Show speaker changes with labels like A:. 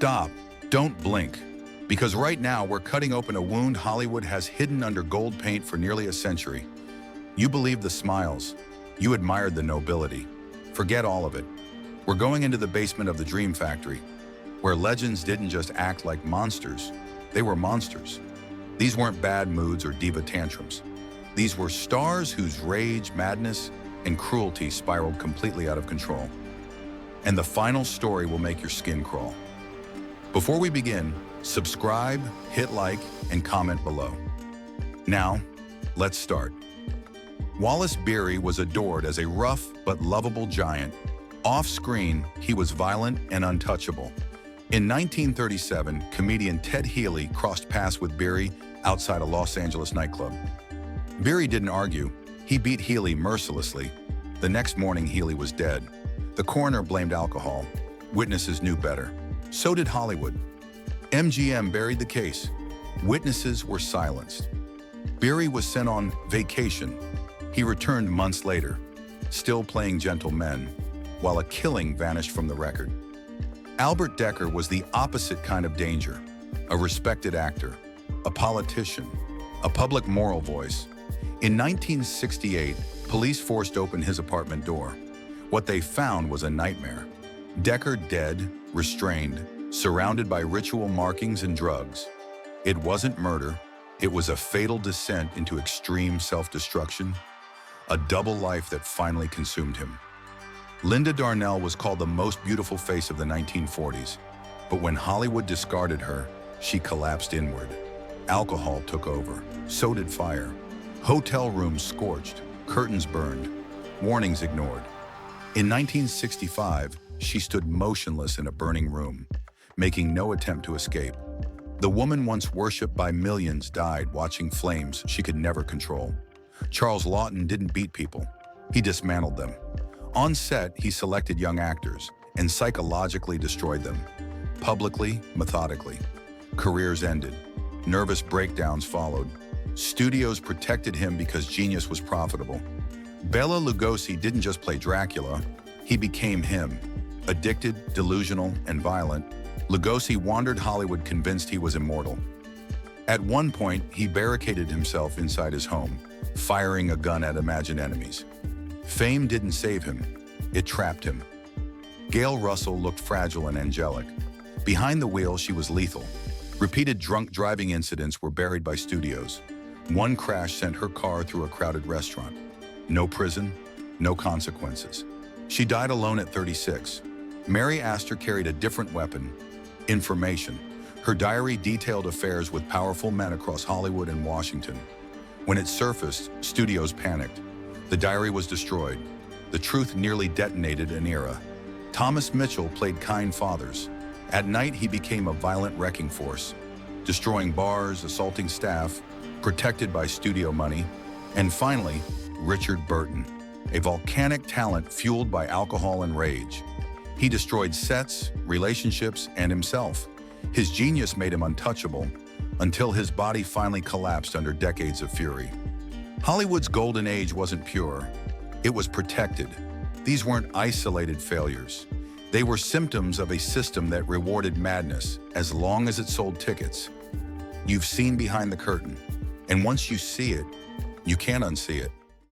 A: Stop. Don't blink. Because right now we're cutting open a wound Hollywood has hidden under gold paint for nearly a century. You believed the smiles. You admired the nobility. Forget all of it. We're going into the basement of the Dream Factory, where legends didn't just act like monsters. They were monsters. These weren't bad moods or diva tantrums. These were stars whose rage, madness, and cruelty spiraled completely out of control. And the final story will make your skin crawl. Before we begin, subscribe, hit like, and comment below. Now, let's start. Wallace Beery was adored as a rough but lovable giant. Off-screen, he was violent and untouchable. In 1937, comedian Ted Healy crossed paths with Beery outside a Los Angeles nightclub. Beery didn't argue. He beat Healy mercilessly. The next morning, Healy was dead. The coroner blamed alcohol. Witnesses knew better. So did Hollywood. MGM buried the case. Witnesses were silenced. Beery was sent on vacation. He returned months later, still playing gentle men, while a killing vanished from the record. Albert Decker was the opposite kind of danger, a respected actor, a politician, a public moral voice. In 1968, police forced open his apartment door. What they found was a nightmare. Decker dead, restrained, surrounded by ritual markings and drugs. It wasn't murder, it was a fatal descent into extreme self-destruction, a double life that finally consumed him. Linda Darnell was called the most beautiful face of the 1940s, but when Hollywood discarded her, she collapsed inward. Alcohol took over, so did fire. Hotel rooms scorched, curtains burned, warnings ignored. In 1965, she stood motionless in a burning room, making no attempt to escape. The woman once worshipped by millions died watching flames she could never control. Charles Lawton didn't beat people, he dismantled them. On set, he selected young actors and psychologically destroyed them. Publicly, methodically. Careers ended. Nervous breakdowns followed. Studios protected him because genius was profitable. Bela Lugosi didn't just play Dracula, he became him. Addicted, delusional, and violent, Lugosi wandered Hollywood convinced he was immortal. At one point, he barricaded himself inside his home, firing a gun at imagined enemies. Fame didn't save him, it trapped him. Gail Russell looked fragile and angelic. Behind the wheel, she was lethal. Repeated drunk driving incidents were buried by studios. One crash sent her car through a crowded restaurant. No prison, no consequences. She died alone at 36. Mary Astor carried a different weapon, information. Her diary detailed affairs with powerful men across Hollywood and Washington. When it surfaced, studios panicked. The diary was destroyed. The truth nearly detonated an era. Thomas Mitchell played kind fathers. At night, he became a violent wrecking force, destroying bars, assaulting staff, protected by studio money. And finally, Richard Burton, a volcanic talent fueled by alcohol and rage. He destroyed sets, relationships, and himself. His genius made him untouchable until his body finally collapsed under decades of fury. Hollywood's golden age wasn't pure. It was protected. These weren't isolated failures. They were symptoms of a system that rewarded madness as long as it sold tickets. You've seen behind the curtain, and once you see it, you can't unsee it.